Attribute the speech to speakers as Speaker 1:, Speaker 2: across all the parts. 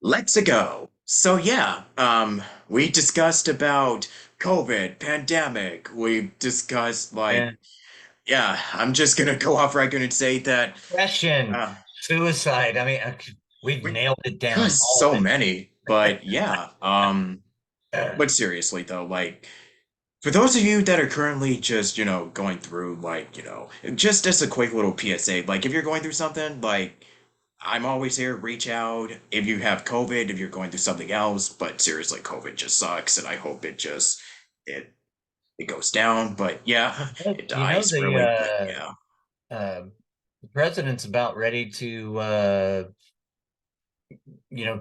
Speaker 1: Let's go. So yeah, we discussed about COVID, pandemic. We discussed
Speaker 2: Yeah.
Speaker 1: yeah, I'm just gonna go off record and say that
Speaker 2: Depression,
Speaker 1: uh,
Speaker 2: suicide. We've
Speaker 1: we
Speaker 2: nailed it down,
Speaker 1: discussed
Speaker 2: all
Speaker 1: so
Speaker 2: of it.
Speaker 1: many, but yeah, but seriously though, for those of you that are currently just, going through just as a quick little PSA, if you're going through something, I'm always here. Reach out if you have COVID, if you're going through something else. But seriously, COVID just sucks, and I hope it it goes down. But yeah, it
Speaker 2: You know,
Speaker 1: dies really. But yeah,
Speaker 2: the president's about ready to,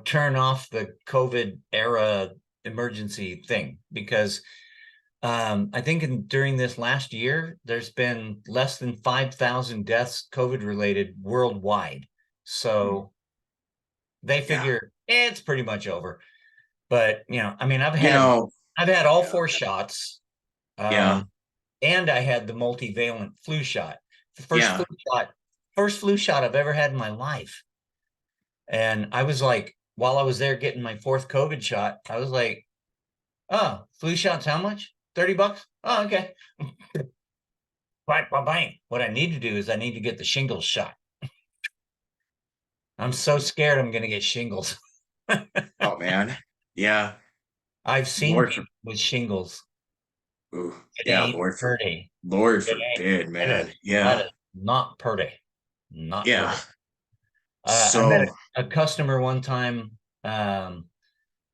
Speaker 2: turn off the COVID era emergency thing because I think during this last year, there's been less than 5,000 deaths COVID related worldwide.
Speaker 1: Mm.
Speaker 2: So they
Speaker 1: Yeah,
Speaker 2: figure it's pretty much over. But I've
Speaker 1: you
Speaker 2: had
Speaker 1: know,
Speaker 2: all
Speaker 1: yeah,
Speaker 2: four shots,
Speaker 1: yeah,
Speaker 2: um, and I had the multivalent flu shot. The
Speaker 1: yeah.
Speaker 2: first flu shot I've ever had in my life. And I was like, while I was there getting my fourth COVID shot, I was like, "Oh, flu shots, how much? $30? Oh, okay." Bang, bang, bang. What I need to do is I need to get the shingles shot. I'm so scared I'm gonna get shingles.
Speaker 1: Oh man, yeah.
Speaker 2: I've seen
Speaker 1: Lord,
Speaker 2: people with shingles.
Speaker 1: ooh,
Speaker 2: It
Speaker 1: yeah.
Speaker 2: ain't pretty.
Speaker 1: Lord
Speaker 2: It ain't.
Speaker 1: forbid,
Speaker 2: It is.
Speaker 1: man.
Speaker 2: That
Speaker 1: Yeah,
Speaker 2: is not pretty. Not
Speaker 1: yeah.
Speaker 2: pretty. I met
Speaker 1: So,
Speaker 2: a customer one time,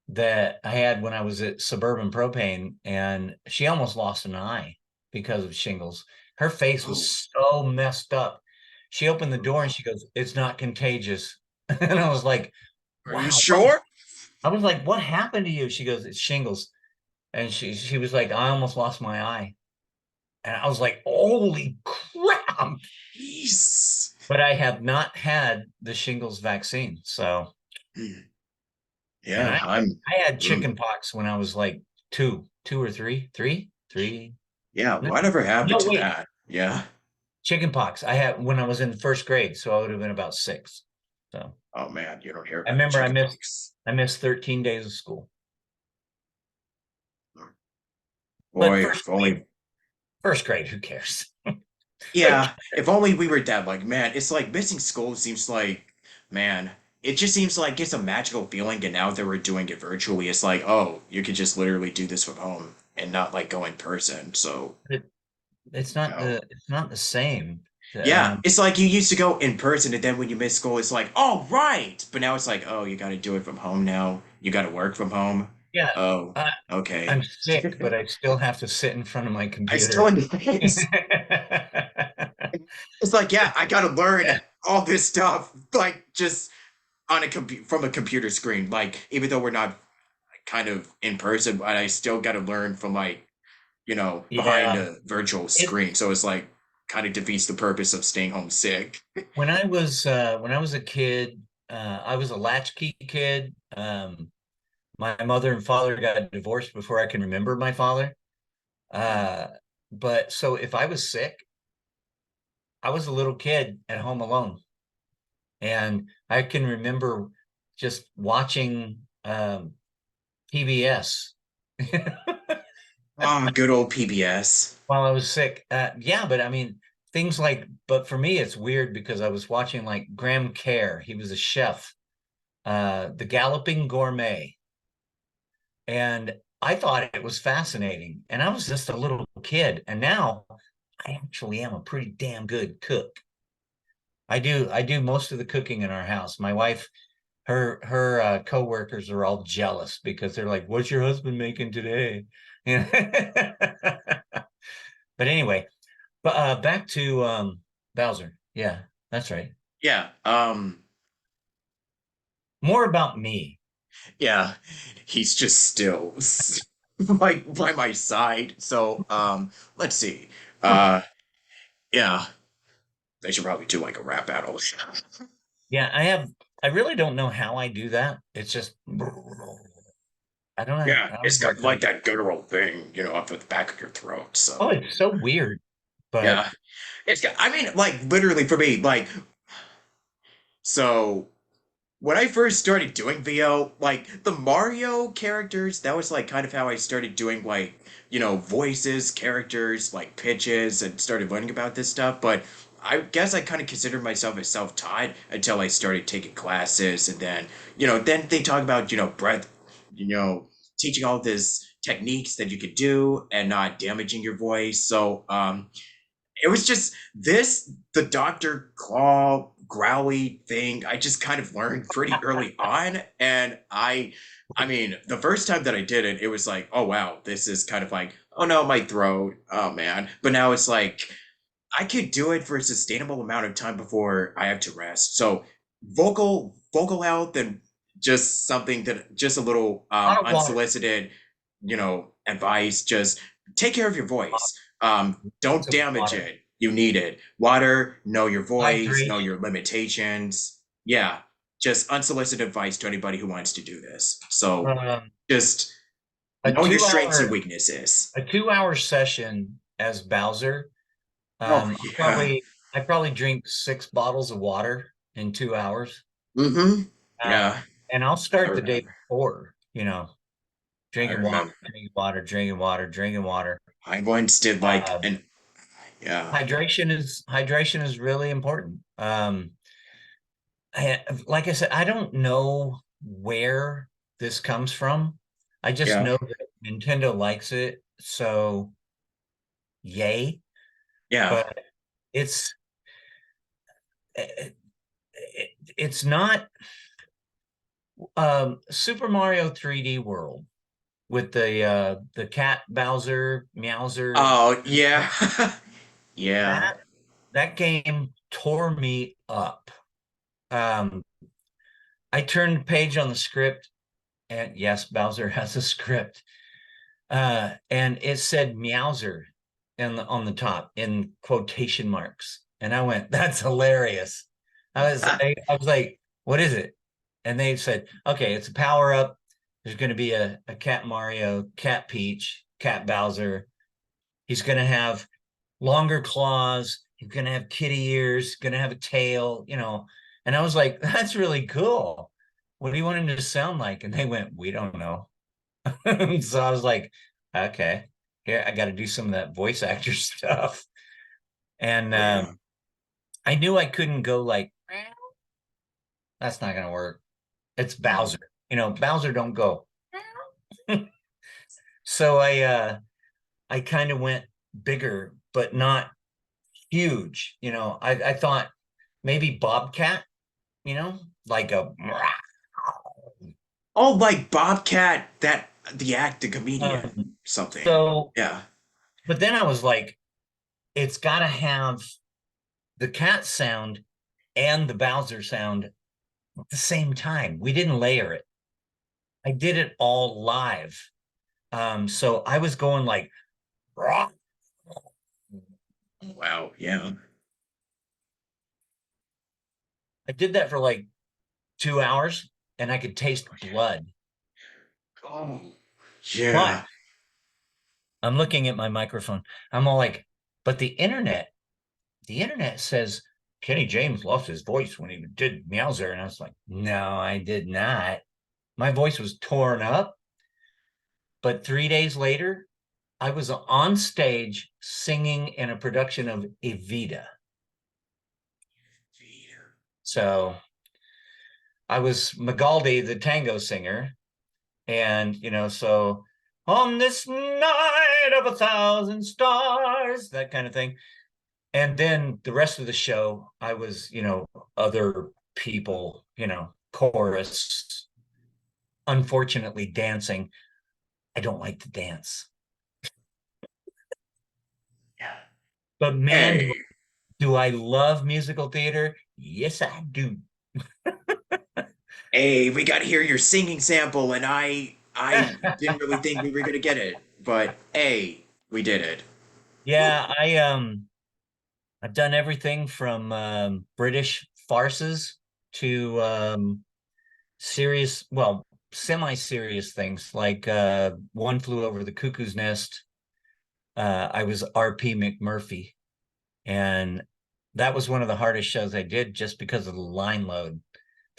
Speaker 2: that I had when I was at Suburban Propane, and she almost lost an eye because of shingles. Her face was
Speaker 1: ooh,
Speaker 2: so messed up. She opened the door and
Speaker 1: ooh.
Speaker 2: she goes, "It's not contagious." And I was like,
Speaker 1: Are you
Speaker 2: "Wow, what?"
Speaker 1: sure?
Speaker 2: I was like, "What happened to you?" She goes, "It's shingles." And she was like, "I almost lost my eye." And I was like, "Holy crap."
Speaker 1: Jeez.
Speaker 2: But I have not had the shingles vaccine. So,
Speaker 1: Hmm.
Speaker 2: and
Speaker 1: Yeah,
Speaker 2: I had
Speaker 1: ooh.
Speaker 2: chicken pox when I was like two or three.
Speaker 1: Yeah,
Speaker 2: No,
Speaker 1: whatever happened
Speaker 2: no,
Speaker 1: to
Speaker 2: wait.
Speaker 1: that? Yeah.
Speaker 2: Chicken pox. I had when I was in first grade, so I would have been about six. So
Speaker 1: Oh man, you don't hear
Speaker 2: I
Speaker 1: about the
Speaker 2: remember
Speaker 1: chicken pox.
Speaker 2: I missed 13 days of school. But
Speaker 1: Boy, if only.
Speaker 2: first grade, who cares?
Speaker 1: Yeah, if only we were that. Man, it's like missing school seems man, it just seems like it's a magical feeling. And now that we're doing it virtually, it's like, oh, you could just literally do this from home and not go in person. So,
Speaker 2: It,
Speaker 1: you know.
Speaker 2: it's not the same.
Speaker 1: Yeah,
Speaker 2: Um,
Speaker 1: it's like you used to go in person, and then when you miss school, it's like, oh, right. But now it's like, oh, you got to do it from home now. You got to work from home.
Speaker 2: yeah,
Speaker 1: Oh,
Speaker 2: I,
Speaker 1: okay.
Speaker 2: I'm sick, but I still have to sit in front of my
Speaker 1: I still
Speaker 2: computer.
Speaker 1: enjoy it. It's like, yeah, I got to learn all this stuff, just on from a computer screen. Even though we're not kind of in person, but I still got to learn from behind
Speaker 2: Yeah,
Speaker 1: a virtual
Speaker 2: it
Speaker 1: screen. So it's like kind of defeats the purpose of staying home sick.
Speaker 2: when I was a kid, I was a latchkey kid. My mother and father got divorced before I can remember my father. Uh, but so if I was sick, I was a little kid at home alone. And I can remember just watching PBS
Speaker 1: Oh, good old PBS.
Speaker 2: while I was sick. Yeah, but things but for me, it's weird because I was watching like Graham Kerr. He was a chef, The Galloping Gourmet. And I thought it was fascinating. And I was just a little kid. And now I actually am a pretty damn good cook. I do most of the cooking in our house. My wife, her coworkers are all jealous because they're like, "What's your husband making today?" But anyway, back to Bowser. Yeah, that's right.
Speaker 1: Yeah.
Speaker 2: More about me.
Speaker 1: Yeah. He's just still by my side. So, let's see. Uh, yeah. They should probably do a rap battle.
Speaker 2: Yeah, I really don't know how I do that. It's just
Speaker 1: Yeah,
Speaker 2: I don't
Speaker 1: it's
Speaker 2: know what
Speaker 1: got
Speaker 2: kind of.
Speaker 1: that guttural thing, up at the back of your throat.
Speaker 2: Oh,
Speaker 1: So,
Speaker 2: it's so weird. But
Speaker 1: yeah. I mean, literally for me, so when I first started doing VO, like the Mario characters, that was like kind of how I started doing like, voices, characters, like pitches, and started learning about this stuff. But I guess I kind of considered myself as self-taught until I started taking classes, and then they talk about, breath, you know, teaching all this techniques that you could do and not damaging your voice. So, it was just this the Dr. Claw growly thing I just kind of learned pretty early on. And I mean, the first time that I did it, it was like, oh wow, this is kind of like, oh no, my throat, oh man. But now it's like I could do it for a sustainable amount of time before I have to rest. So vocal health and just something that just a little
Speaker 2: A lot of water,
Speaker 1: unsolicited, advice. Just take care of your voice.
Speaker 2: lots
Speaker 1: Don't
Speaker 2: of
Speaker 1: damage
Speaker 2: water,
Speaker 1: it. You need it. Water, know your voice, know
Speaker 2: hydration.
Speaker 1: your limitations. Yeah, just unsolicited advice to anybody who wants to do this. So
Speaker 2: Um,
Speaker 1: just
Speaker 2: a
Speaker 1: know your
Speaker 2: two
Speaker 1: strengths and
Speaker 2: hour
Speaker 1: weaknesses.
Speaker 2: a 2 hour session as Bowser.
Speaker 1: Oh
Speaker 2: I
Speaker 1: yeah.
Speaker 2: probably drink 6 bottles of water in 2 hours.
Speaker 1: Mm-hmm.
Speaker 2: Uh,
Speaker 1: Yeah.
Speaker 2: and I'll
Speaker 1: I
Speaker 2: start the day
Speaker 1: remember.
Speaker 2: before,
Speaker 1: I
Speaker 2: drinking water,
Speaker 1: remember.
Speaker 2: drinking water, drinking water, drinking water.
Speaker 1: I once did like
Speaker 2: Uh,
Speaker 1: an yeah,
Speaker 2: hydration is really important. Like I said, I don't know where this comes from. I just
Speaker 1: yeah,
Speaker 2: know that Nintendo likes it, so yay.
Speaker 1: yeah.
Speaker 2: But it's it, it's not Super Mario 3D World with the cat Bowser, Meowser.
Speaker 1: Oh yeah, yeah,
Speaker 2: That that game tore me up. Um, I turned the page on the script, and yes, Bowser has a script. And it said Meowser on the top in quotation marks. And I went, that's hilarious. I was like, what is it? And they said, okay, it's a power up. There's going to be a cat Mario, cat Peach, cat Bowser. He's going to have longer claws. He's going to have kitty ears, going to have a tail. And I was like, that's really cool. What do you want him to sound like? And they went, we don't know. So I was like, okay, here I got to do some of that voice actor stuff. And
Speaker 1: oh yeah,
Speaker 2: I knew I couldn't go like, that's not gonna work. It's
Speaker 1: no,
Speaker 2: Bowser. Bowser don't go. So I kind of went bigger, but not huge. I thought maybe Bobcat, like a
Speaker 1: oh like Bobcat, that the comedian,
Speaker 2: um,
Speaker 1: something.
Speaker 2: so
Speaker 1: Yeah,
Speaker 2: but then I was like, it's gotta have the cat sound and the Bowser sound at the same time. We didn't layer it. I did it all live. So I was going like, "Rah."
Speaker 1: wow, yeah,
Speaker 2: I did that for like 2 hours and I could taste blood.
Speaker 1: oh
Speaker 2: But
Speaker 1: yeah,
Speaker 2: I'm looking at my microphone. I'm all like, but the internet says Kenny James lost his voice when he did Meowser. And I was like, no, I did not. My voice was torn up. But 3 days later, I was on stage singing in a production of Evita. So I was Magaldi, the tango singer. And, so on this night of 1,000 stars, that kind of thing. And then the rest of the show, I was, other people, chorus, unfortunately dancing. I don't like to dance.
Speaker 1: yeah.
Speaker 2: But man, do,
Speaker 1: Hey,
Speaker 2: do I love musical theater? Yes, I do.
Speaker 1: hey, we got to hear your singing sample, and I didn't really think we were gonna get it, but hey, we did it. Woo.
Speaker 2: Yeah, I've done everything from British farces to serious, well, semi-serious things like One Flew Over the Cuckoo's Nest. I was RP McMurphy, and that was one of the hardest shows I did just because of the line load.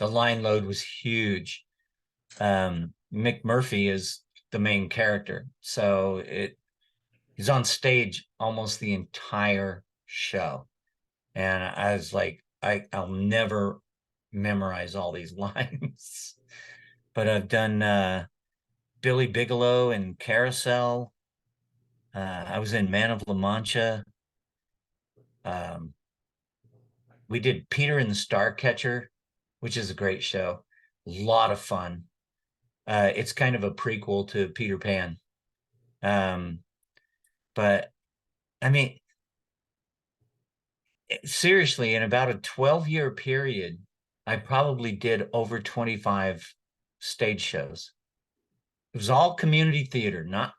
Speaker 2: The line load was huge. Mick Murphy is the main character, so he's on stage almost the entire show, and I was like, I'll never memorize all these lines, but I've done Billy Bigelow and Carousel. I was in Man of La Mancha. Um, we did Peter and the Starcatcher, which is a great show. A lot of fun. It's kind of a prequel to Peter Pan. Um, but I mean, seriously, in about a 12-year period, I probably did over 25 stage shows. It was all community theater, not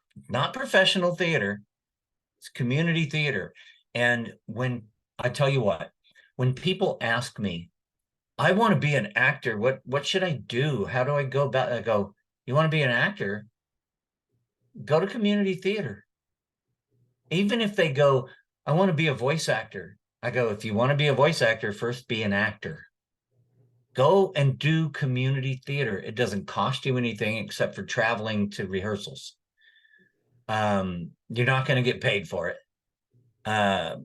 Speaker 2: professional theater. It's community theater. And when I tell you what, when people ask me, I want to be an actor, what should I do? How do I go about it? I go, you want to be an actor? Go to community theater. Even if they go, I want to be a voice actor. I go, if you want to be a voice actor, first be an actor. Go and do community theater. It doesn't cost you anything except for traveling to rehearsals. You're not going to get paid for it. Uh,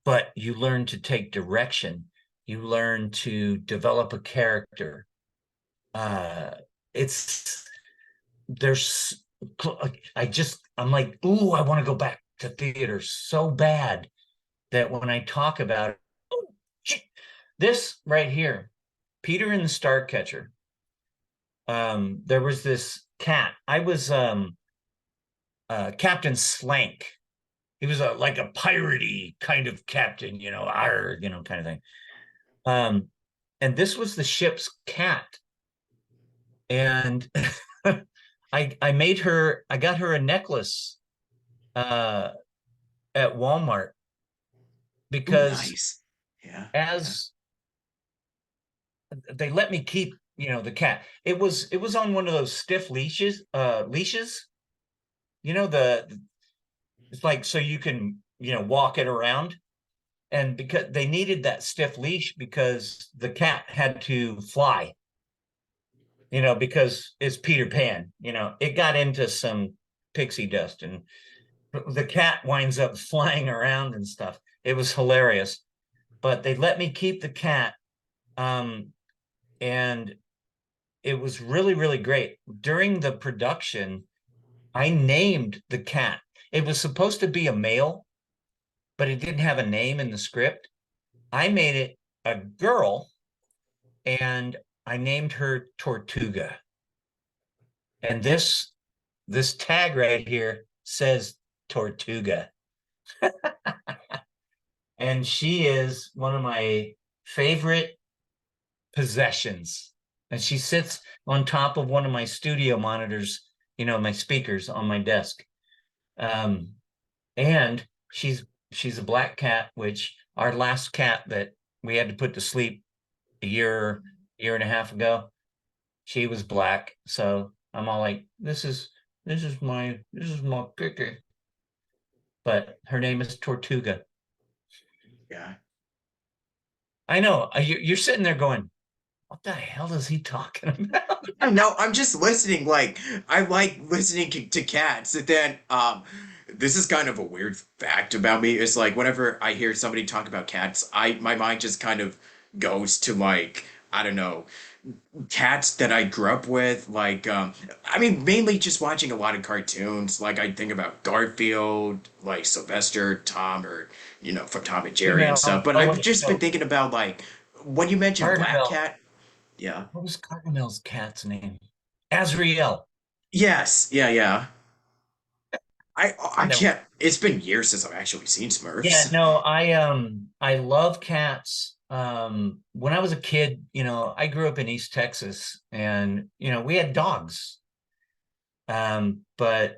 Speaker 2: but you learn to take direction. You learn to develop a character. Uh, it's there's I'm like, ooh, I want to go back to theater so bad that when I talk about it, oh, this right here, Peter and the Starcatcher. There was this cat. I was Captain Slank. He was like a piratey kind of captain, kind of thing. Um, and this was the ship's cat. And I got her a necklace uh at Walmart
Speaker 1: Ooh,
Speaker 2: because
Speaker 1: nice. Yeah, yeah.
Speaker 2: as they let me keep, the cat. It was on one of those stiff leashes, the it's like so you can, walk it around. And because they needed that stiff leash because the cat had to fly, because it's Peter Pan, it got into some pixie dust and the cat winds up flying around and stuff. It was hilarious, but they let me keep the cat. Um, and it was really, really great. During the production, I named the cat. It was supposed to be a male, but it didn't have a name in the script. I made it a girl and I named her Tortuga. And this tag right here says Tortuga. And she is one of my favorite possessions. And she sits on top of one of my studio monitors, my speakers on my desk. Um, and she's a black cat, which our last cat that we had to put to sleep a year and a half ago, she was black. So I'm all like, this is my picky. But her name is Tortuga.
Speaker 1: Yeah.
Speaker 2: I know you're sitting there going, what the hell is he talking about?
Speaker 1: I know, I'm just listening. Like, I like listening to cats. And then, this is kind of a weird fact about me. It's like whenever I hear somebody talk about cats, my mind just kind of goes to like, I don't know, cats that I grew up with. Like, I mean, mainly just watching a lot of cartoons. Like, I think about Garfield, like Sylvester, Tom, or from Tom and Jerry and stuff.
Speaker 2: Gargamel.
Speaker 1: But
Speaker 2: Oh
Speaker 1: I've
Speaker 2: wait,
Speaker 1: just been
Speaker 2: no,
Speaker 1: thinking about like when you mentioned Black
Speaker 2: Gargamel.
Speaker 1: Cat. Yeah.
Speaker 2: What was Gargamel's cat's name? Azrael.
Speaker 1: Yes. Yeah. Yeah. I
Speaker 2: No.
Speaker 1: can't. It's been years since I've actually seen
Speaker 2: Yeah,
Speaker 1: Smurfs.
Speaker 2: no, I love cats. When I was a kid, I grew up in East Texas and we had dogs. But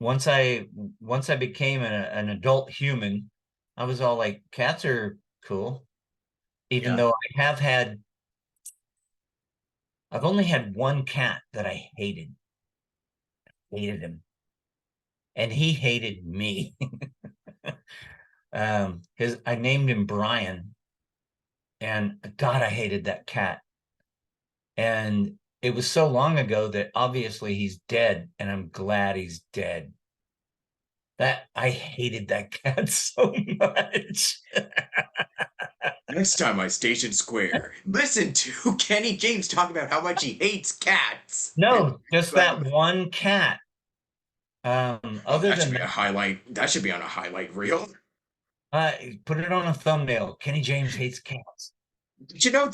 Speaker 2: once I once I became an adult human, I was all like, cats are cool. Even
Speaker 1: Yeah.
Speaker 2: though I've only had one cat that I hated him, and he hated me. His I named him Brian, and God, I hated that cat. And it was so long ago that obviously he's dead, and I'm glad he's dead. That I hated that cat so much.
Speaker 1: Next time I Station Square, listen to Kenny James talk about how much he hates cats.
Speaker 2: No, just
Speaker 1: But
Speaker 2: that one cat.
Speaker 1: oh,
Speaker 2: Other
Speaker 1: that should
Speaker 2: than
Speaker 1: be a
Speaker 2: that,
Speaker 1: highlight. That should be on a highlight reel.
Speaker 2: uh, put it on a thumbnail. Kenny James hates cats.
Speaker 1: Did you know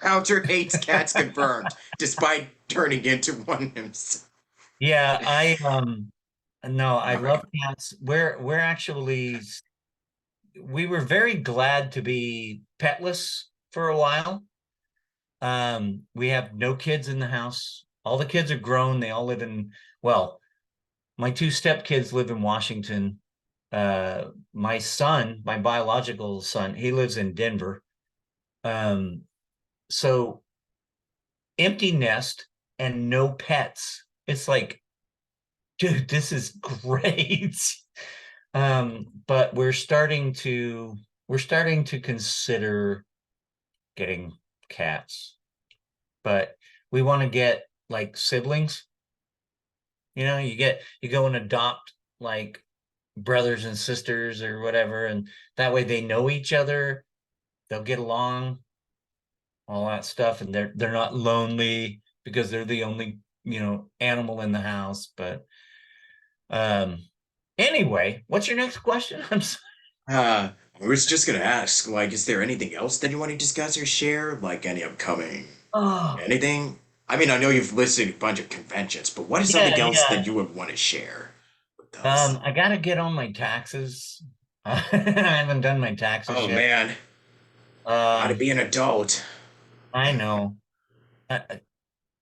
Speaker 1: Bowser hates cats confirmed, despite turning into one himself?
Speaker 2: Yeah, no, I
Speaker 1: Oh my
Speaker 2: love
Speaker 1: god.
Speaker 2: cats. We're actually we were very glad to be petless for a while. We have no kids in the house. All the kids are grown. They all live in, well, my two stepkids live in Washington. My son, my biological son, he lives in Denver. Um, so empty nest and no pets. It's like, dude, this is great. But we're starting to consider getting cats, but we want to get like siblings. You go and adopt like brothers and sisters or whatever, and that way they know each other, they'll get along, all that stuff, and they're not lonely because they're the only, animal in the house. But um anyway, what's your next question? I'm sorry.
Speaker 1: I was just gonna ask, like, is there anything else that you want to discuss or share? Like any upcoming
Speaker 2: Oh,
Speaker 1: anything? I mean, I know you've listed a bunch of conventions, but what is
Speaker 2: yeah,
Speaker 1: something else that
Speaker 2: yeah.
Speaker 1: you would want to share with us?
Speaker 2: I gotta get on my taxes. I haven't done my taxes
Speaker 1: Oh
Speaker 2: yet.
Speaker 1: man, gotta
Speaker 2: um
Speaker 1: be an adult.
Speaker 2: I know.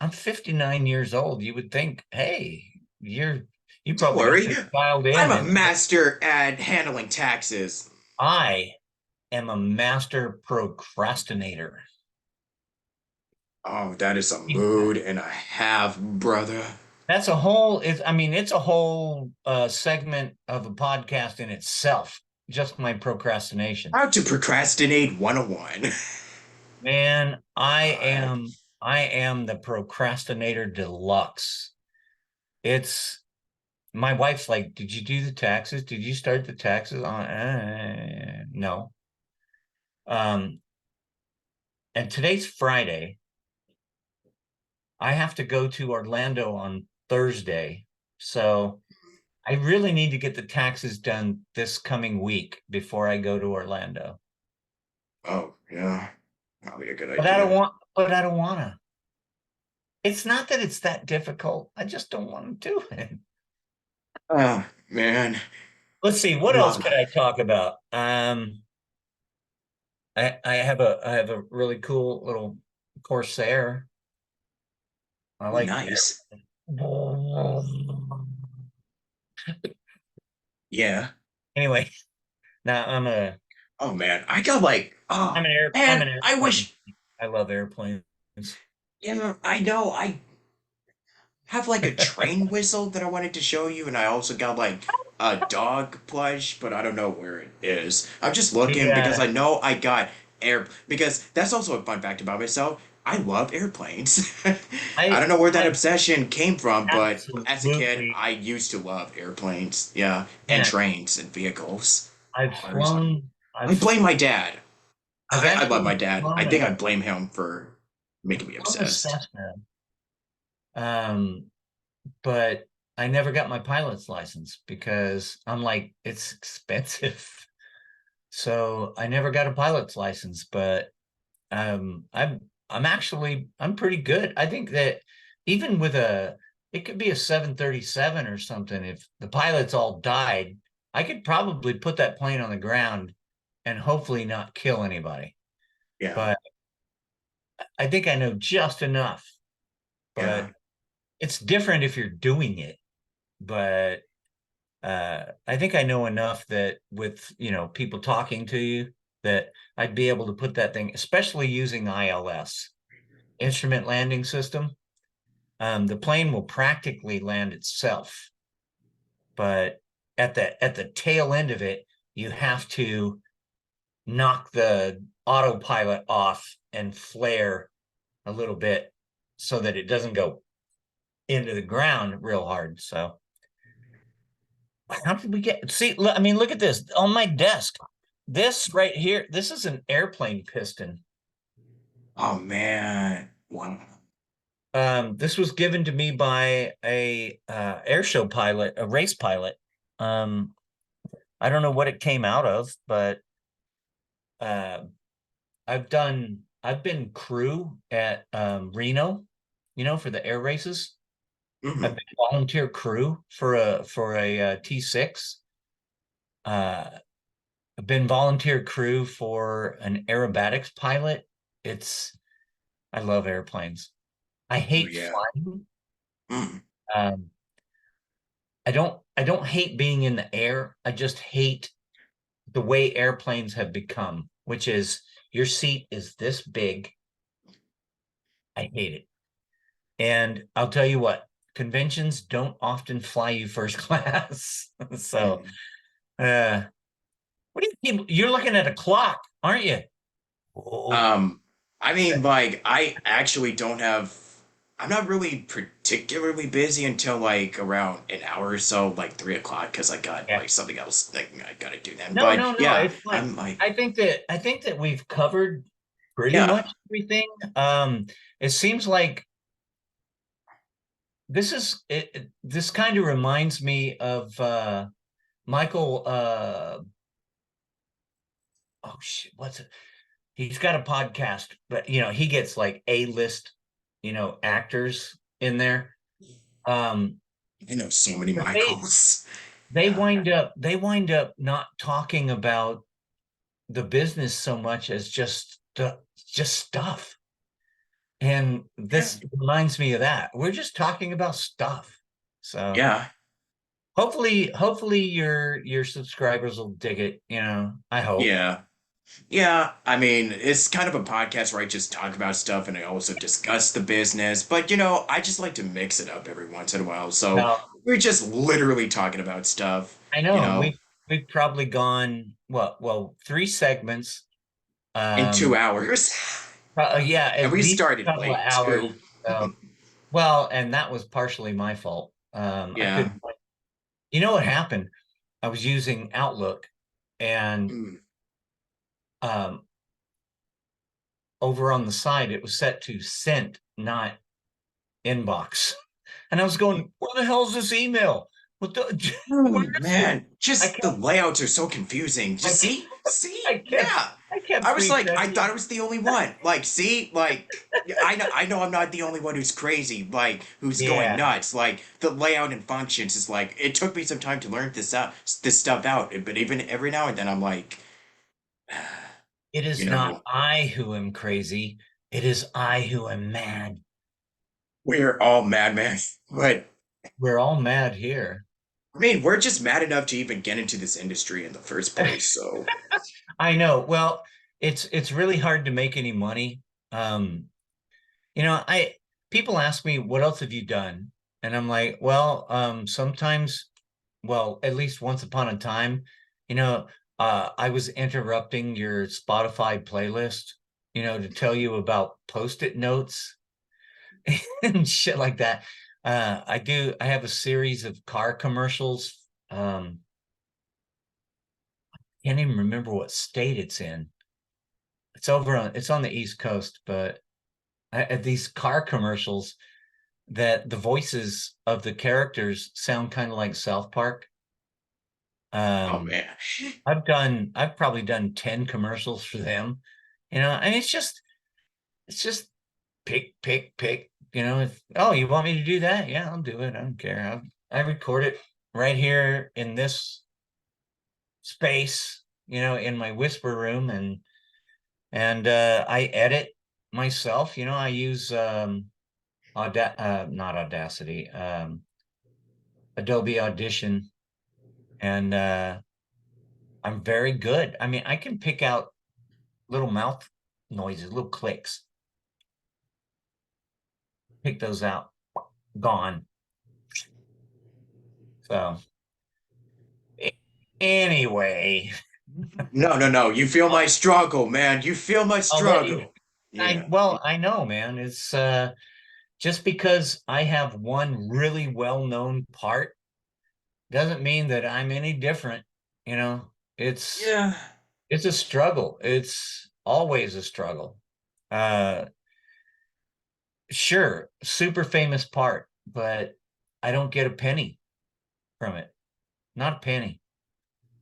Speaker 2: I'm 59 years old. You would think, hey, you
Speaker 1: Don't
Speaker 2: probably got
Speaker 1: worry,
Speaker 2: this dialed
Speaker 1: I'm
Speaker 2: in.
Speaker 1: a
Speaker 2: And
Speaker 1: master at handling taxes.
Speaker 2: I am a master procrastinator.
Speaker 1: Oh, that is a mood and a half, brother.
Speaker 2: That's a whole, it's a whole segment of a podcast in itself, just my procrastination.
Speaker 1: How to procrastinate 101.
Speaker 2: Man, I
Speaker 1: Uh,
Speaker 2: am I am the procrastinator deluxe. It's My wife's like, "Did you do the taxes? Did you start the taxes on?" No. Um, and today's Friday. I have to go to Orlando on Thursday. So I really need to get the taxes done this coming week before I go to Orlando.
Speaker 1: oh, yeah, probably a good
Speaker 2: But I don't
Speaker 1: idea.
Speaker 2: want, but I don't wanna. It's not that it's that difficult. I just don't want to do it.
Speaker 1: Ah, man.
Speaker 2: Let's see, what else
Speaker 1: Uh,
Speaker 2: could I talk about? I have a really cool little Corsair. I
Speaker 1: oh,
Speaker 2: like
Speaker 1: nice.
Speaker 2: air.
Speaker 1: Yeah.
Speaker 2: Anyway, now
Speaker 1: Oh, man. I got like, oh,
Speaker 2: I'm
Speaker 1: man,
Speaker 2: an
Speaker 1: I
Speaker 2: airplane.
Speaker 1: wish,
Speaker 2: I love airplanes.
Speaker 1: I know, I have like a train whistle that I wanted to show you, and I also got like a dog plush, but I don't know where it is. I'm just looking because
Speaker 2: Yeah,
Speaker 1: I know I got because that's also a fun fact about myself. I love airplanes. I
Speaker 2: I
Speaker 1: don't know where that
Speaker 2: I
Speaker 1: obsession came from, but as a kid,
Speaker 2: absolutely,
Speaker 1: I used to love airplanes. Yeah, and
Speaker 2: man.
Speaker 1: trains and vehicles.
Speaker 2: I've
Speaker 1: Cars.
Speaker 2: flown.
Speaker 1: I blame my dad.
Speaker 2: I've
Speaker 1: I love my
Speaker 2: actually
Speaker 1: dad. I
Speaker 2: flown
Speaker 1: think I
Speaker 2: a
Speaker 1: blame him for making me
Speaker 2: flown a
Speaker 1: obsessed.
Speaker 2: Cessna, um, but I never got my pilot's license because I'm like, it's expensive. So I never got a pilot's license, but I'm pretty good. I think that even with it could be a 737 or something. If the pilots all died, I could probably put that plane on the ground and hopefully not kill anybody.
Speaker 1: Yeah,
Speaker 2: But I think I know just enough.
Speaker 1: yeah.
Speaker 2: But it's different if you're doing it. But I think I know enough that with, people talking to you, that I'd be able to put that thing, especially using ILS, instrument landing system. The plane will practically land itself, but at the tail end of it, you have to knock the autopilot off and flare a little bit so that it doesn't go into the ground real hard. So how did we get see? I mean, look at this on my desk. This right here, this is an airplane piston.
Speaker 1: Oh man. Wow.
Speaker 2: This was given to me by a air show pilot, a race pilot. Um, I don't know what it came out of, but uh, I've been crew at Reno, for the air races. I've
Speaker 1: Mhm.
Speaker 2: been volunteer crew for a T6. Uh, I've been volunteer crew for an aerobatics pilot. It's I love airplanes. I
Speaker 1: Oh
Speaker 2: hate
Speaker 1: yeah.
Speaker 2: flying.
Speaker 1: Mm.
Speaker 2: Um, I don't hate being in the air. I just hate the way airplanes have become, which is your seat is this big. I hate it. And I'll tell you what, conventions don't often fly you first class. So,
Speaker 1: Mm.
Speaker 2: uh, what do you keep? You're looking at a clock, aren't you? Oh,
Speaker 1: Um, I mean, like, I actually don't have, I'm not really particularly busy until like around an hour or so, like 3 o'clock, because I got
Speaker 2: yeah.
Speaker 1: like something else that I gotta do then.
Speaker 2: No,
Speaker 1: But
Speaker 2: no, no.
Speaker 1: yeah,
Speaker 2: It's fine.
Speaker 1: I'm like,
Speaker 2: I think that we've covered pretty
Speaker 1: yeah.
Speaker 2: much everything. It seems like this kind of reminds me of Michael oh shit, what's it? He's got a podcast, but he gets like A-list, actors in there. Um,
Speaker 1: I know so many
Speaker 2: but they
Speaker 1: Michaels.
Speaker 2: they
Speaker 1: Yeah.
Speaker 2: wind up not talking about the business so much as just stuff. And
Speaker 1: Yeah.
Speaker 2: this reminds me of that. We're just talking about stuff. So
Speaker 1: Yeah.
Speaker 2: hopefully your subscribers will dig it, I hope.
Speaker 1: Yeah. Yeah, I mean, it's kind of a podcast where I just talk about stuff and I also discuss the business, but I just like to mix it up every once in a while. So
Speaker 2: Now,
Speaker 1: we're just literally talking about stuff,
Speaker 2: I
Speaker 1: you
Speaker 2: know
Speaker 1: know,
Speaker 2: we've probably gone three segments.
Speaker 1: in
Speaker 2: Um,
Speaker 1: 2 hours.
Speaker 2: yeah,
Speaker 1: And
Speaker 2: at
Speaker 1: we
Speaker 2: least a
Speaker 1: started
Speaker 2: couple of
Speaker 1: late
Speaker 2: hours.
Speaker 1: too.
Speaker 2: So, well, and that was partially my fault. I
Speaker 1: Yeah.
Speaker 2: couldn't. You know what happened? I was using Outlook, and
Speaker 1: Mm.
Speaker 2: um, over on the side it was set to sent, not inbox. And I was going, "Where the hell is this email? What the? Where
Speaker 1: Oh,
Speaker 2: is it?"
Speaker 1: man,
Speaker 2: I
Speaker 1: just the
Speaker 2: kept,
Speaker 1: layouts are so confusing.
Speaker 2: I
Speaker 1: Just
Speaker 2: kept,
Speaker 1: see,
Speaker 2: I kept,
Speaker 1: yeah.
Speaker 2: I kept
Speaker 1: I was like, I thought
Speaker 2: refreshing.
Speaker 1: I was the only one. Like, see, like, yeah, I know, I'm not the only one who's crazy, like, who's going
Speaker 2: Yeah,
Speaker 1: nuts. Like, the layout and functions is like, it took me some time to learn this stuff out. But even every now and then, I'm like,
Speaker 2: it
Speaker 1: you
Speaker 2: is not
Speaker 1: know,
Speaker 2: I who am crazy. It is I who am mad.
Speaker 1: we're all madmen. But
Speaker 2: We're all mad here.
Speaker 1: I mean, we're just mad enough to even get into this industry in the first place. So,
Speaker 2: I know. Well, it's really hard to make any money. Um, I people ask me, what else have you done? And I'm like, well, sometimes, well, at least once upon a time, you know, I was interrupting your Spotify playlist, to tell you about post-it notes and shit like that. I have a series of car commercials. Can't even remember what state it's in. It's on the East Coast, but these car commercials that the voices of the characters sound kind of like South Park.
Speaker 1: oh
Speaker 2: Um,
Speaker 1: man.
Speaker 2: I've probably done 10 commercials for them, and it's just pick, oh, you want me to do that? Yeah, I'll do it. I don't care. I record it right here in this space, in my whisper room, and I edit myself. I use not Audacity, Adobe Audition, and I'm very good. I mean, I can pick out little mouth noises, little clicks, pick those out. Gone. So anyway,
Speaker 1: No, no, no. You feel my
Speaker 2: I'll,
Speaker 1: struggle, man. You feel my
Speaker 2: I'll let you.
Speaker 1: struggle. Yeah.
Speaker 2: I know, man. It's just because I have one really well-known part doesn't mean that I'm any different. You know, it's
Speaker 1: Yeah.
Speaker 2: it's a struggle. It's always a struggle. Uh, sure, super famous part, but I don't get a penny from it. Not a penny.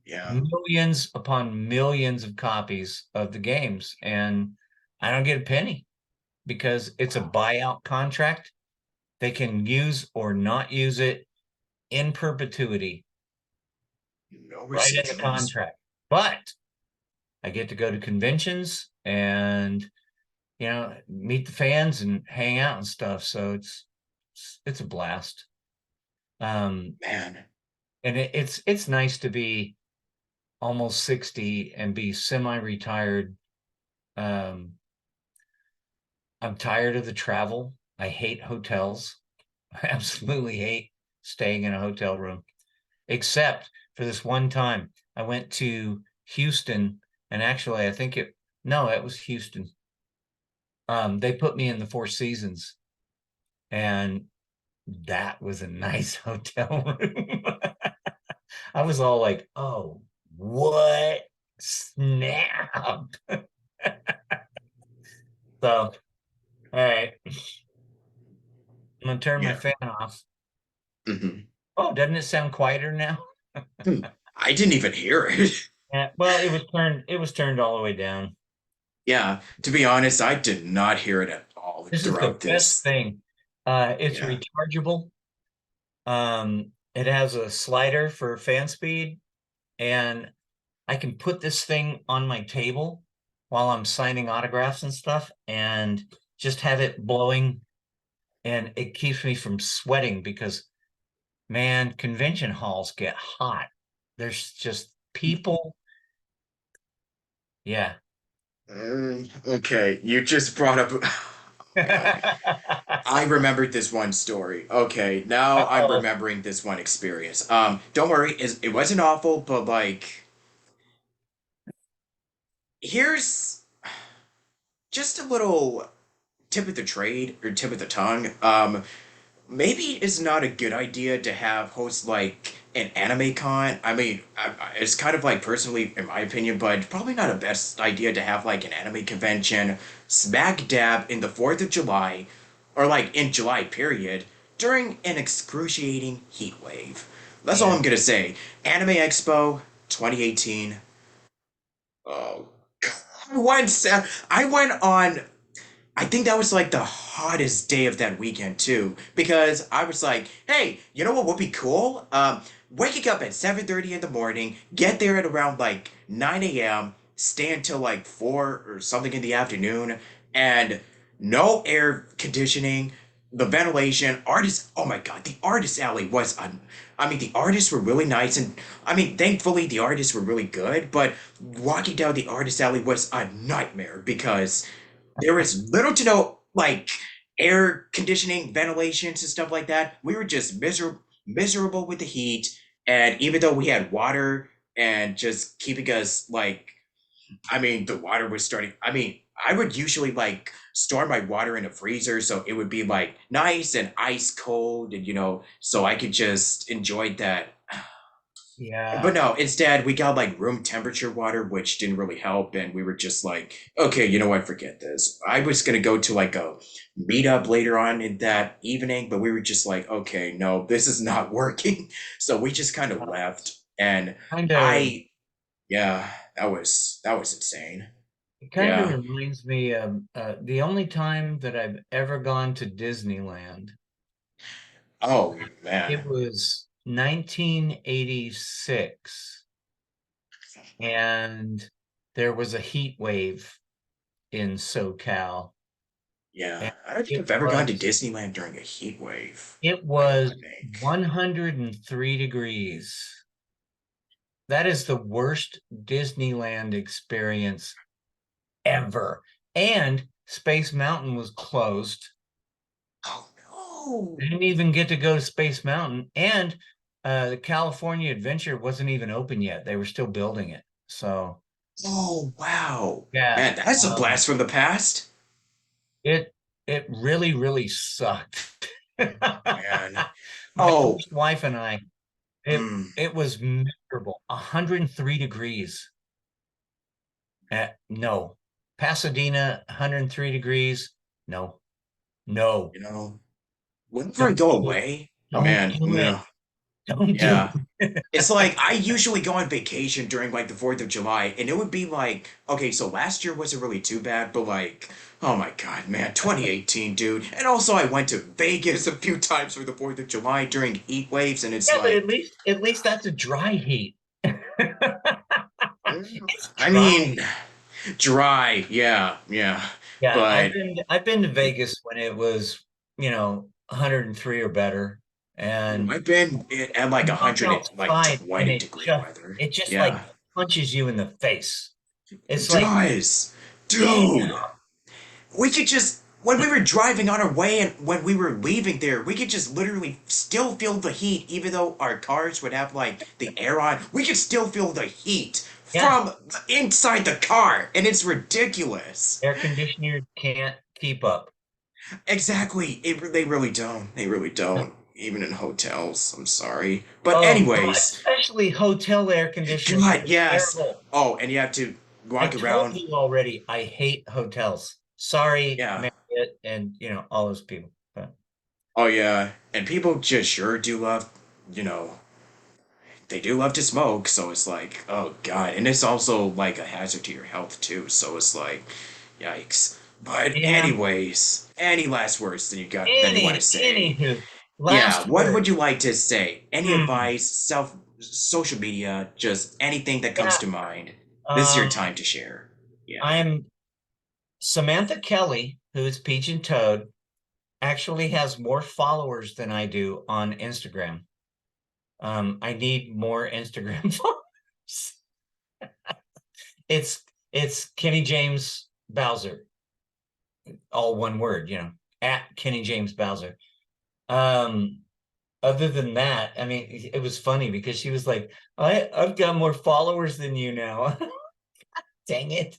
Speaker 1: Yeah.
Speaker 2: Millions upon millions of copies of the games, and I don't get a penny because it's a
Speaker 1: Wow.
Speaker 2: buyout contract. They can use or not use it in perpetuity,
Speaker 1: No
Speaker 2: right in the
Speaker 1: residuals.
Speaker 2: contract. But I get to go to conventions and meet the fans and hang out and stuff. So it's a blast. Um,
Speaker 1: Man.
Speaker 2: and it's nice to be almost 60 and be semi-retired. Um, I'm tired of the travel. I hate hotels. I absolutely hate staying in a hotel room, except for this one time I went to Houston, and actually, I think no, it was Houston. They put me in the Four Seasons, and that was a nice hotel room. I was all like, oh, what? Snap. So, all right, I'm gonna turn my
Speaker 1: Yeah.
Speaker 2: fan off.
Speaker 1: Hmm.
Speaker 2: Oh, doesn't it sound quieter now?
Speaker 1: I didn't even hear it.
Speaker 2: Yeah, well, it was turned all the way down.
Speaker 1: Yeah. To be honest, I did not hear it at all
Speaker 2: This is the
Speaker 1: throughout
Speaker 2: best
Speaker 1: this.
Speaker 2: thing. It's
Speaker 1: Yeah.
Speaker 2: rechargeable. It has a slider for fan speed, and I can put this thing on my table while I'm signing autographs and stuff, and just have it blowing, and it keeps me from sweating because, man, convention halls get hot. There's just people. Yeah.
Speaker 1: Okay. You just brought up. Oh my God. I remembered this one story. Okay, now I'm
Speaker 2: Uh-oh.
Speaker 1: remembering this one experience. Don't worry, it wasn't awful, but like, here's just a little tip of the trade or tip of the tongue. Maybe it's not a good idea to have host like an anime con. I mean, it's kind of like personally, in my opinion, but probably not a best idea to have like an anime convention smack dab in the 4th of July, or like in July period, during an excruciating heat wave. That's all
Speaker 2: Yeah.
Speaker 1: I'm gonna say. Anime Expo 2018. Oh, God. I went on, I think that was like the hottest day of that weekend too, because I was like, hey, you know what would be cool? Waking up at 7:30 in the morning, get there at around like 9 a.m., stay until like 4 or something in the afternoon, and no air conditioning, the ventilation, artists, oh my God, the artist alley was I mean, the artists were really nice, and I mean, thankfully the artists were really good, but walking down the artist alley was a nightmare because there was little to no like air conditioning, ventilations, and stuff like that. We were just miserable with the heat, and even though we had water and just keeping us like, I mean, the water was starting. I mean, I would usually like store my water in a freezer so it would be like nice and ice cold, and so I could just enjoy that. But
Speaker 2: Yeah.
Speaker 1: no, instead we got like room temperature water, which didn't really help, and we were just like, okay, you know what, forget this. I was gonna go to like a meetup later on in that evening, but we were just like, okay, no, this is not working. So we just kind of left, and
Speaker 2: Kind of
Speaker 1: I, yeah, that was insane.
Speaker 2: It kind of
Speaker 1: Yeah.
Speaker 2: reminds me of the only time that I've ever gone to Disneyland.
Speaker 1: Oh man.
Speaker 2: It was 1986, and there was a heat wave in SoCal, and
Speaker 1: Yeah, I don't think
Speaker 2: it
Speaker 1: I've ever gone to
Speaker 2: was
Speaker 1: Disneyland during a heat wave.
Speaker 2: it
Speaker 1: I know my
Speaker 2: was
Speaker 1: make.
Speaker 2: 103 degrees. That is the worst Disneyland experience ever. And Space Mountain was closed.
Speaker 1: Oh no.
Speaker 2: I didn't even get to go to Space Mountain, and the California Adventure wasn't even open yet. They were still building it. So
Speaker 1: Oh wow.
Speaker 2: yeah,
Speaker 1: Man, that's a blast from the past.
Speaker 2: it. it really, really sucked.
Speaker 1: Man.
Speaker 2: My
Speaker 1: Oh,
Speaker 2: first wife and I, it
Speaker 1: mm,
Speaker 2: it was miserable. 103 degrees. No. Pasadena, 103 degrees. No. No.
Speaker 1: you know, whenever I
Speaker 2: Don't
Speaker 1: go
Speaker 2: do it.
Speaker 1: away,
Speaker 2: Don't
Speaker 1: man,
Speaker 2: do it.
Speaker 1: no,
Speaker 2: Don't do
Speaker 1: yeah. It's like I usually go on vacation during like the 4th of July, and it would be like, okay, so last year wasn't really too bad, but like, oh my God, man, 2018, dude. And also I went to Vegas a few times for the 4th of July during heat waves, and it's
Speaker 2: Yeah, but
Speaker 1: like,
Speaker 2: at least that's a dry heat.
Speaker 1: mm,
Speaker 2: It's
Speaker 1: I
Speaker 2: dry.
Speaker 1: mean, dry, yeah, yeah.
Speaker 2: Yeah,
Speaker 1: But
Speaker 2: I've been to Vegas when it was, 103 or better. And
Speaker 1: I've been at like
Speaker 2: you walk
Speaker 1: 100
Speaker 2: outside and
Speaker 1: 20-degree weather.
Speaker 2: it just like
Speaker 1: Yeah.
Speaker 2: punches you in the face.
Speaker 1: It
Speaker 2: It's like,
Speaker 1: does.
Speaker 2: damn.
Speaker 1: Dude. We could just when we were driving on our way and when we were leaving there, we could just literally still feel the heat, even though our cars would have like the air on. We could still feel the heat
Speaker 2: Yeah,
Speaker 1: from inside the car, and it's ridiculous.
Speaker 2: air conditioners can't keep up.
Speaker 1: Exactly. They really don't. They really don't. Even in hotels. I'm sorry. But
Speaker 2: Oh,
Speaker 1: anyways,
Speaker 2: especially hotel air conditioners
Speaker 1: God,
Speaker 2: are
Speaker 1: yes.
Speaker 2: terrible.
Speaker 1: Oh, and you have to
Speaker 2: I
Speaker 1: walk
Speaker 2: told
Speaker 1: around.
Speaker 2: you already, I hate hotels. Sorry,
Speaker 1: Yeah.
Speaker 2: Marriott and all those people. But
Speaker 1: Oh, yeah. And people just sure do love, you know, they do love to smoke, so it's like, oh God. And it's also like a hazard to your health too, so it's like, yikes. But
Speaker 2: yeah,
Speaker 1: anyways, any last words that you want to say?
Speaker 2: anywho,
Speaker 1: Yeah,
Speaker 2: last
Speaker 1: what
Speaker 2: word.
Speaker 1: would you like to say? Any
Speaker 2: Hmm.
Speaker 1: advice, social media, just anything that comes
Speaker 2: Yeah.
Speaker 1: to mind. This is your
Speaker 2: Um,
Speaker 1: time to share. Yeah.
Speaker 2: I'm Samantha Kelly, who is Peach and Toad, actually has more followers than I do on Instagram. I need more Instagram followers. It's it's Kenny James Bowser, all one word, at Kenny James Bowser. Um, Other than that, I mean, it was funny because she was like, I've got more followers than you now. Dang it.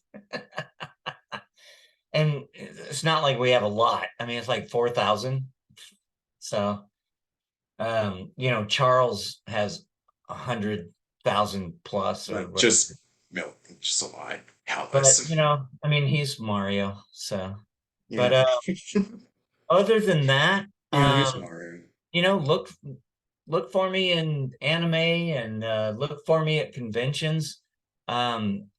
Speaker 2: And it's not like we have a lot. I mean, it's like 4,000. So, Charles has 100,000 plus or whatever.
Speaker 1: Just no, just a lot.
Speaker 2: But,
Speaker 1: Helpless.
Speaker 2: I mean, he's Mario. So, but
Speaker 1: Yeah.
Speaker 2: other than that,
Speaker 1: Yeah, he's Mario.
Speaker 2: look for me in anime and look for me at conventions. Um,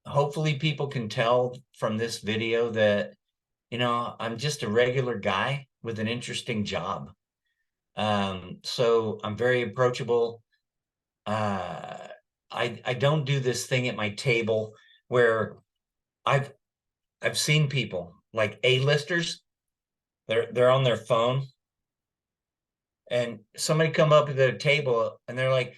Speaker 2: Hopefully people can tell from this video that, I'm just a regular guy with an interesting job. So I'm very approachable. Uh, I don't do this thing at my table where I've I've seen people like A-listers, they're on their phone and somebody come up to their table and they're like,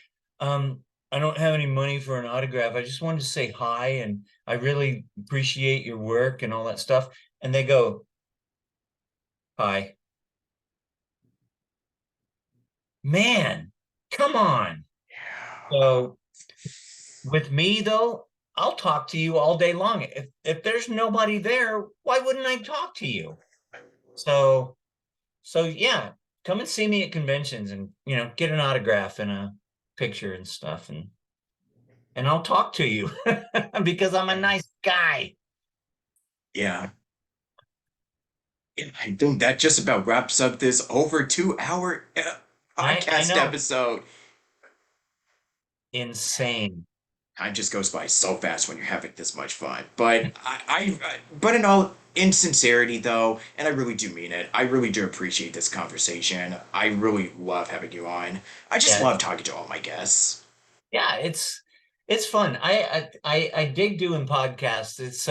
Speaker 2: I don't have any money for an autograph. I just wanted to say hi and I really appreciate your work and all that stuff. And they go, hi. Man, come on. So with me though, I'll talk to you all day long. If there's nobody there, why wouldn't I talk to you? So yeah, come and see me at conventions and get an autograph and a picture and stuff and I'll talk to you because I'm a
Speaker 1: Yeah.
Speaker 2: nice guy.
Speaker 1: Yeah. I think that just about wraps up this over 2 hour
Speaker 2: I
Speaker 1: podcast
Speaker 2: know.
Speaker 1: episode.
Speaker 2: Insane.
Speaker 1: Time just goes by so fast when you're having this much fun. But but in sincerity though, and I really do mean it, I really do appreciate this conversation. I really love having you on. I just
Speaker 2: Yeah,
Speaker 1: love talking to all my guests.
Speaker 2: yeah, it's fun. I dig doing podcasts. It's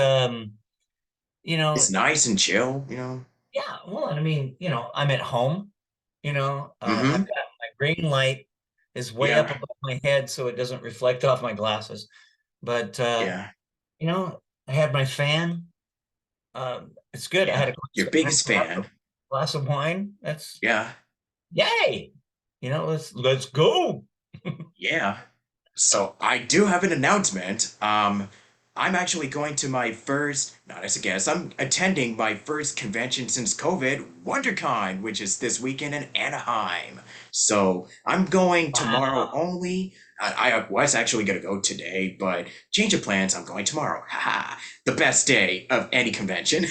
Speaker 2: you
Speaker 1: It's
Speaker 2: know,
Speaker 1: nice and chill.
Speaker 2: yeah, well, and I mean, I'm at home, I've
Speaker 1: Mm-hmm.
Speaker 2: got my green light is way up
Speaker 1: Yeah.
Speaker 2: above my head so it doesn't reflect off my glasses. But
Speaker 1: Yeah.
Speaker 2: I had my fan. It's good. I
Speaker 1: Yeah.
Speaker 2: had
Speaker 1: Your
Speaker 2: a
Speaker 1: biggest fan.
Speaker 2: glass of wine. That's
Speaker 1: Yeah.
Speaker 2: yay. Let's go.
Speaker 1: Yeah. So I do have an announcement. I'm actually going to my first, not as a guest, I'm attending my first convention since COVID, WonderCon, which is this weekend in Anaheim. So I'm going tomorrow
Speaker 2: Wow.
Speaker 1: only. I was actually going to go today, but change of plans, I'm going tomorrow. Haha, the best day of any convention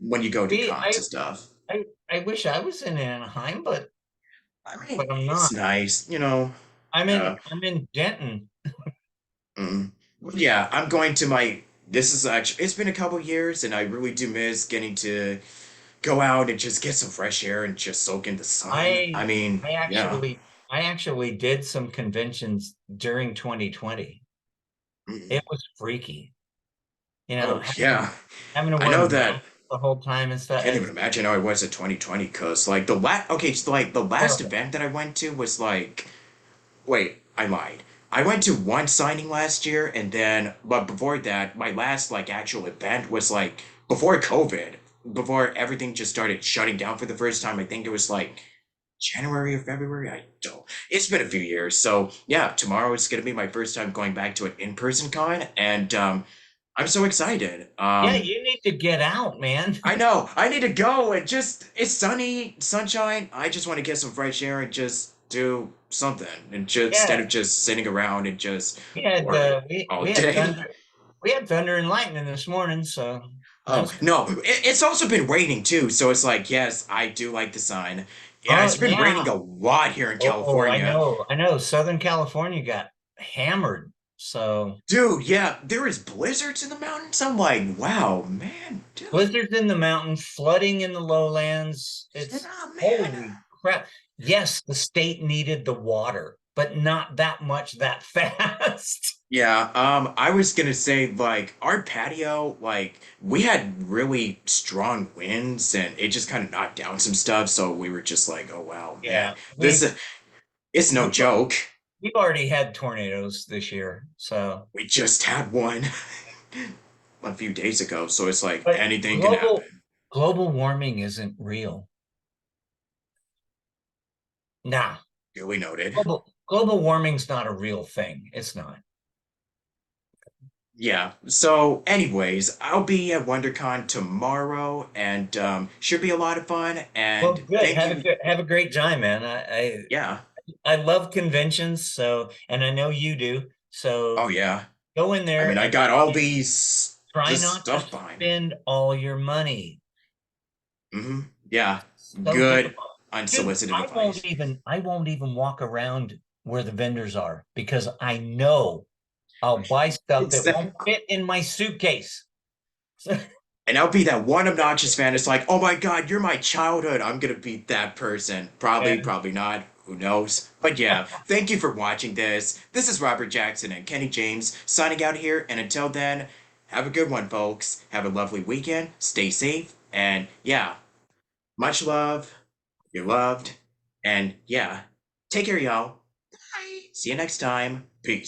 Speaker 1: when you go to
Speaker 2: See,
Speaker 1: cons and stuff.
Speaker 2: I wish I was in Anaheim,
Speaker 1: I mean,
Speaker 2: but I'm
Speaker 1: it's
Speaker 2: not.
Speaker 1: nice, you know.
Speaker 2: I'm in Denton.
Speaker 1: Mm. Yeah, I'm going to my. This is actually. It's been a couple years, and I really do miss getting to go out and just get some fresh air and just soak in the sun.
Speaker 2: I
Speaker 1: I mean,
Speaker 2: I
Speaker 1: yeah.
Speaker 2: actually I actually did some conventions during 2020.
Speaker 1: Mm.
Speaker 2: It was freaky, you know,
Speaker 1: Oh yeah,
Speaker 2: having to
Speaker 1: I
Speaker 2: wear
Speaker 1: know that.
Speaker 2: masks the whole time and
Speaker 1: I
Speaker 2: stuff.
Speaker 1: can't even
Speaker 2: It's
Speaker 1: imagine how it was at 2020. Cause like the last. Okay, so like the last
Speaker 2: terrible.
Speaker 1: event that I went to was like. Wait, I lied. I went to one signing last year, and then, but before that, my last like actual event was like before COVID, before everything just started shutting down for the first time. I think it was like January or February. I don't. It's been a few years, so yeah. Tomorrow is gonna be my first time going back to an in-person con, and I'm so excited.
Speaker 2: Yeah, you need to get out, man.
Speaker 1: I know. I need to go and just it's sunny, sunshine. I just want to get some fresh air and just do something and just instead
Speaker 2: Yeah,
Speaker 1: of just sitting around and just
Speaker 2: we had
Speaker 1: bored all
Speaker 2: we had
Speaker 1: day.
Speaker 2: thunder. We had thunder and lightning this morning, so that
Speaker 1: Oh,
Speaker 2: was
Speaker 1: no. It's also been raining too, so it's like, yes, I do like the sun. Yeah,
Speaker 2: oh
Speaker 1: it's been raining
Speaker 2: yeah.
Speaker 1: a lot here in
Speaker 2: Oh,
Speaker 1: California.
Speaker 2: I know. Southern California got hammered. So
Speaker 1: Dude, yeah, there is blizzards in the mountains. I'm like, wow, man, dude.
Speaker 2: blizzards in the mountains, flooding in the lowlands. It's
Speaker 1: Oh, man.
Speaker 2: holy crap. Yes, the state needed the water, but not that much that fast.
Speaker 1: Yeah, I was gonna say like our patio, like we had really strong winds and it just kind of knocked down some stuff, so we were just like, oh wow, man,
Speaker 2: Yeah,
Speaker 1: this it's no
Speaker 2: we've
Speaker 1: joke.
Speaker 2: we've already had tornadoes this year. So,
Speaker 1: We just had one a few days ago, so it's like
Speaker 2: but
Speaker 1: anything can happen.
Speaker 2: global warming isn't real. Nah,
Speaker 1: Duly noted.
Speaker 2: global warming's not a real thing. It's not.
Speaker 1: Yeah. So, anyways, I'll be at WonderCon tomorrow, and should be a lot of fun.
Speaker 2: Well,
Speaker 1: And
Speaker 2: good.
Speaker 1: thank you.
Speaker 2: Have a great time, man.
Speaker 1: Yeah.
Speaker 2: I love conventions, so and I know you do.
Speaker 1: Oh
Speaker 2: So
Speaker 1: yeah.
Speaker 2: go in
Speaker 1: I
Speaker 2: there
Speaker 1: mean, I
Speaker 2: and
Speaker 1: got all these
Speaker 2: try
Speaker 1: this
Speaker 2: not to
Speaker 1: stuff behind me.
Speaker 2: spend all your money.
Speaker 1: Yeah.
Speaker 2: So
Speaker 1: Good
Speaker 2: difficult. Dude,
Speaker 1: unsolicited advice.
Speaker 2: I won't even walk around where the vendors are because I know I'll buy stuff that won't
Speaker 1: Exactly.
Speaker 2: fit in my suitcase. So,
Speaker 1: And I'll be that one obnoxious fan. It's like, oh my God, you're my childhood. I'm gonna be that person. Probably,
Speaker 2: yeah.
Speaker 1: probably not. Who knows? But yeah, thank you for watching this. This is Robert Jackson and Kenny James signing out here. And until then, have a good one, folks. Have a lovely weekend. Stay safe. And yeah, much love. You're loved. And yeah, take care, y'all. Bye. See you next time.